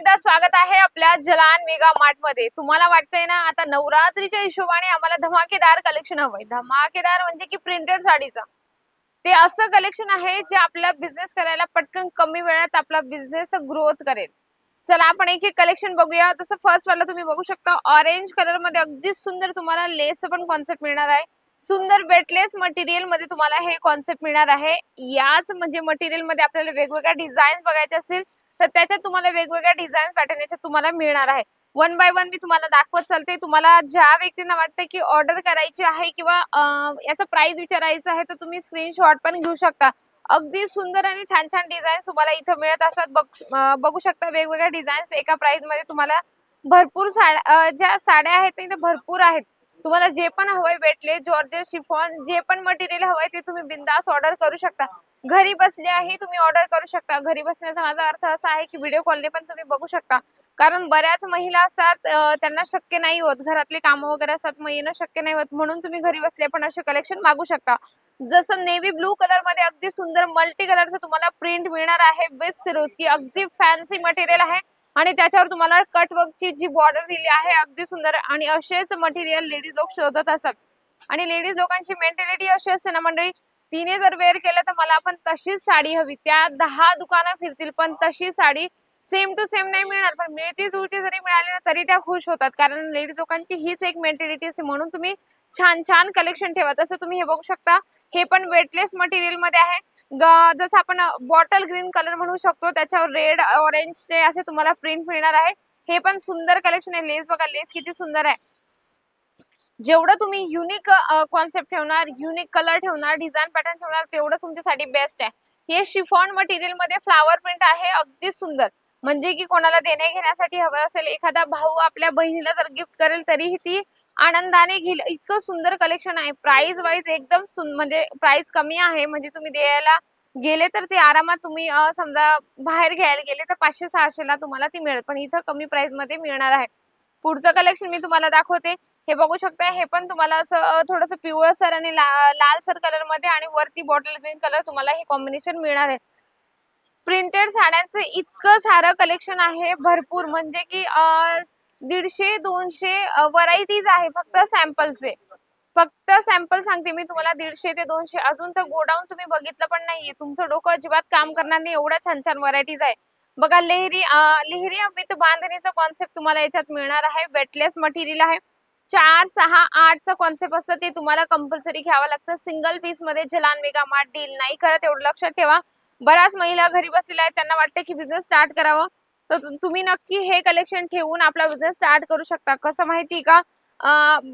एकदा स्वागत आहे आपल्या जलान मेगा मार्ट मध्ये। तुम्हाला वाटतंय ना आता नवरात्रीच्या हिशोबाने आम्हाला धमाकेदार कलेक्शन हवंय। धमाकेदार म्हणजे की प्रिंटेड साडीचं ते असं कलेक्शन आहे जे आपला बिझनेस करायला पटकन कमी वेळात आपला बिझनेस ग्रोथ करेल। चला आपण एक एक कलेक्शन बघूया। तसं फर्स्ट वाला तुम्ही बघू शकता ऑरेंज कलर मध्ये अगदी सुंदर तुम्हाला लेस पण कॉन्सेप्ट मिळणार आहे। सुंदर वेटलेस मटेरियल मध्ये तुम्हाला हे कॉन्सेप्ट मिळणार आहे। याच म्हणजे मटेरियल मध्ये आपल्याला वेगवेगळ्या डिझाईन बघायचे असतील तर त्याच्यात तुम्हाला वेगवेगळ्या डिझाईन पॅटर्न याच्यात तुम्हाला मिळणार आहे। वन बाय वन मी तुम्हाला दाखवत चालते। तुम्हाला ज्या व्यक्तींना वाटतं की ऑर्डर करायची आहे किंवा याचा प्राइस विचारायचा आहे तर तुम्ही स्क्रीनशॉट पण घेऊ शकता। अगदी सुंदर आणि छान छान डिझाईन्स तुम्हाला इथे मिळत असतात। बघू शकता वेगवेगळ्या डिझाईन्स एका प्राइस मध्ये तुम्हाला भरपूर ज्या साड्या आहेत ते भरपूर आहेत। तुम्हाला जे पण हवंय वेटलेस जॉर्जेट शिफॉन जे पण मटेरियल हवंय ते तुम्ही बिंदास ऑर्डर करू शकता। घरी बसल्याही तुम्ही ऑर्डर करू शकता। घरी बसण्याचा माझा अर्थ असा आहे की व्हिडिओ कॉलने पण तुम्ही बघू शकता। कारण बऱ्याच महिला असतात त्यांना शक्य नाही होत, घरातले कामं वगैरे असतात, मग येणं शक्य नाही होत, म्हणून तुम्ही घरी बसले पण असे कलेक्शन मागू शकता। जसं नेव्ही ब्लू कलर मध्ये अगदी सुंदर मल्टी कलरचं तुम्हाला प्रिंट मिळणार आहे। बेस्ट सिरोज की अगदी फॅन्सी मटेरियल आहे आणि त्याच्यावर तुम्हाला कट वर्कची जी बॉर्डर दिली आहे अगदी सुंदर। आणि असेच मटेरियल लेडीज लोक शोधत असतात आणि लेडीज लोकांची मेंटॅलिटी अशी असते ना मंडळी, तिने जर वेअर केलं तर मला पण तशीच साडी हवी। त्या 10 दुकानं फिरतील पण तशी साडी सेम टू सेम नाही मिळणार, पण मिळती जुळती जरी मिळाली ना तरी त्या खुश होतात। कारण लेडीज लोकांची हीच एक मेंटॅलिटी असते। म्हणून तुम्ही छान छान कलेक्शन ठेवा। तसं तुम्ही हे बघू शकता हे पण वेटलेस मटेरियल मध्ये आहे। जसं आपण बॉटल ग्रीन कलर म्हणू शकतो त्याच्यावर रेड ऑरेंज चे असे तुम्हाला प्रिंट मिळणार आहे। हे पण सुंदर कलेक्शन आहे। लेस बघा, लेस किती सुंदर आहे। जेवढं तुम्ही युनिक कॉन्सेप्ट ठेवणार, युनिक कलर ठेवणार, डिझाईन पॅटर्न ठेवणार तेवढं तुमच्यासाठी बेस्ट आहे। हे शिफॉन मटेरियल मध्ये फ्लावर प्रिंट आहे अगदी सुंदर। म्हणजे की कोणाला देणे घेण्यासाठी हवं असेल, एखादा भाऊ आपल्या बहिणीला जर गिफ्ट करेल तरीही ती आनंदाने घेईल, इतकं सुंदर कलेक्शन आहे। प्राइस वाईज एकदम म्हणजे प्राइस कमी आहे। म्हणजे तुम्ही द्यायला गेले तर ते आरामात तुम्ही समजा बाहेर घ्यायला गेले तर 500-600 ला तुम्हाला ती मिळेल, पण इथं कमी प्राइस मध्ये मिळणार आहे। पुढचं कलेक्शन मी तुम्हाला दाखवते। हे बघू शकता हे पण तुम्हाला असं थोडंसं पिवळसर आणि लालसर कलर मध्ये आणि वरती बॉटल ग्रीन कलर तुम्हाला हे कॉम्बिनेशन मिळणार आहे। प्रिंटेड साड्यांचं इतकं सारं कलेक्शन आहे भरपूर, म्हणजे की 150-200 व्हरायटीज आहे फक्त सॅम्पलचे। फक्त सॅम्पल सांगते मी तुम्हाला 150 ते 200। अजून तर गोडाऊन तुम्ही बघितलं पण नाहीये, तुमचं डोकं अजिबात काम करणार नाही एवढ्या छान छान व्हरायटीज आहे। बघा लेहरी विथ बांधणीचा कॉन्सेप्ट तुम्हाला याच्यात मिळणार आहे। वेटलेस मटेरियल आहे। 4, 6, 8चा कॉन्सेप्ट असतं ते तुम्हाला कंपल्सरी घ्यावं लागतं। सिंगल पीस मध्ये जलान मेगा मार्ट डील नाही करत, एवढं लक्षात ठेवा। बऱ्याच महिला घरी बसलेल्या आहेत, त्यांना वाटतं की बिझनेस स्टार्ट करावं तर तुम्ही नक्की हे कलेक्शन ठेवून आपला बिझनेस स्टार्ट करू शकता। कसं माहिती का,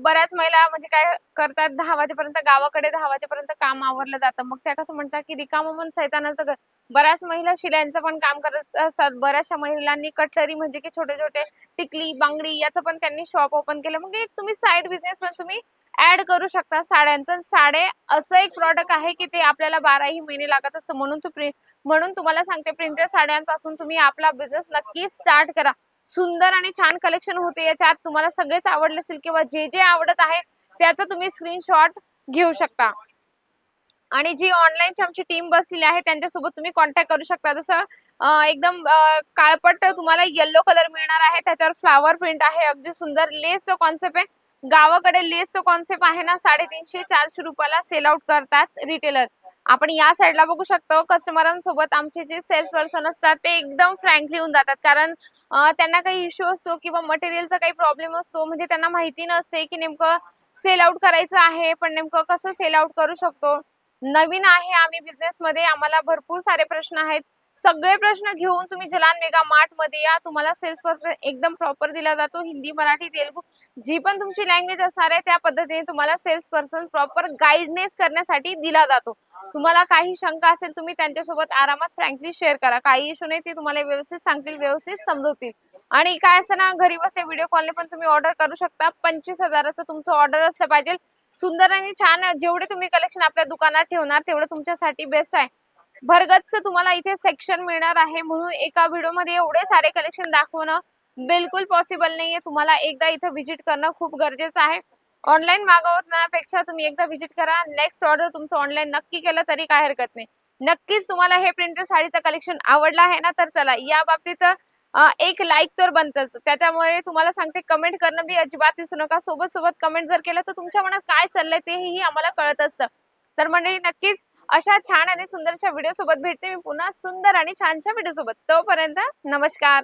बऱ्याच महिला म्हणजे काय करतात 10 वाजेपर्यंत गावाकडे 10 वाजेपर्यंत काम आवरलं जातं, मग त्या कसं म्हणतात की रिकामं मन सैतानाचं घर। बऱ्याच महिला शिलाईचं पण काम करत असतात। बऱ्याचशा महिलांनी कटलरी म्हणजे की छोटे छोटे टिकली बांगडी याचं पण त्यांनी शॉप ओपन केलं। मग एक तुम्ही साइड बिझनेस पण तुम्ही ऍड करू शकता साड्यांचं। साडे असं एक प्रॉडक्ट आहे की ते आपल्याला 12ही महिने लागत असतं, म्हणून तुम्हाला सांगते प्रिंटेड साड्यांपासून तुम्ही आपला बिझनेस नक्की स्टार्ट करा। सुंदर आणि छान कलेक्शन होते याच्यात, तुम्हाला सगळेच आवडले असेल किंवा जे जे आवडत आहे त्याचा तुम्ही स्क्रीनशॉट घेऊ शकता। आणि जी ऑनलाईनची आमची टीम बसलेली आहे त्यांच्यासोबत तुम्ही कॉन्टॅक्ट करू शकता। जसं एकदम काळपट तुम्हाला येलो कलर मिळणार आहे, त्याच्यावर फ्लावर प्रिंट आहे अगदी सुंदर। लेसचं कॉन्सेप्ट आहे, गावाकडे लेसचं कॉन्सेप्ट आहे ना 350-400 रुपयाला सेल आउट करतात रिटेलर। आपण या साईडला बघू शकतो कस्टमरांसोबत आमचे जे सेल्स पर्सन असतात ते एकदम फ्रँकली होऊन जातात। कारण त्यांना काही इश्यू असतो किंवा मटेरियलचा काही प्रॉब्लेम असतो, म्हणजे त्यांना माहिती नसते की नेमकं सेल आउट करायचं आहे पण नेमकं कसं सेल आउट करू शकतो। नवीन आहे आम्ही बिझनेस मध्ये, आम्हाला भरपूर सारे प्रश्न आहेत। सगळे प्रश्न घेऊन तुम्ही जलान मेगा मार्ट मध्ये या, तुम्हाला सेल्स पर्सन एकदम प्रॉपर दिला जातो। हिंदी, मराठी, तेलुगू जी पण तुमची लँग्वेज असणार आहे त्या पद्धतीने तुम्हाला सेल्स पर्सन प्रॉपर गाईडनेस करण्यासाठी दिला जातो। तुम्हाला काही शंका असेल तुम्ही त्यांच्यासोबत आरामात फ्रँकली शेअर करा, काही इश्यू नाही, ते तुम्हाला व्यवस्थित सांगतील, व्यवस्थित समजवतील। आणि काय असं ना घरी बसल्या व्हिडिओ कॉलने पण तुम्ही ऑर्डर करू शकता। 25,000चं तुमचं ऑर्डर असलं पाहिजे, सुंदर आणि छान। जेवढे तुम्ही कलेक्शन आपल्या दुकानात ठेवणार तेवढं तुमच्यासाठी बेस्ट आहे। भरगतच तुम्हाला इथे सेक्शन मिळणार आहे, म्हणून एका व्हिडिओ मध्ये एवढे सारे कलेक्शन दाखवणं बिलकुल पॉसिबल नाहीये। तुम्हाला एकदा इथे व्हिजिट करणं खूप गरजेचं आहे। ऑनलाईन मागवण्यापेक्षा तुम्ही एकदा व्हिजिट करा। नेक्स्ट ऑर्डर तुमचं ऑनलाईन नक्की केलं तरी काय हरकत नाही। नक्कीच तुम्हाला हे प्रिंटेड साडीचं कलेक्शन आवडलं आहे ना, तर चला या बाबतीत एक लाईक तर बनतच. त्याच्यामुळे तुम्हाला सांगते कमेंट करणं बी अजिबात विसरू नका. सोबत कमेंट जर केलं तर तुमच्या मनात काय चाललंय तेही आम्हाला कळत असतं. तर मंडळी नक्कीच अशा छान आणि सुंदरशा व्हिडिओ सोबत भेटते मी पुन्हा सुंदर आणि छानशा व्हिडिओ सोबत. तोपर्यंत नमस्कार.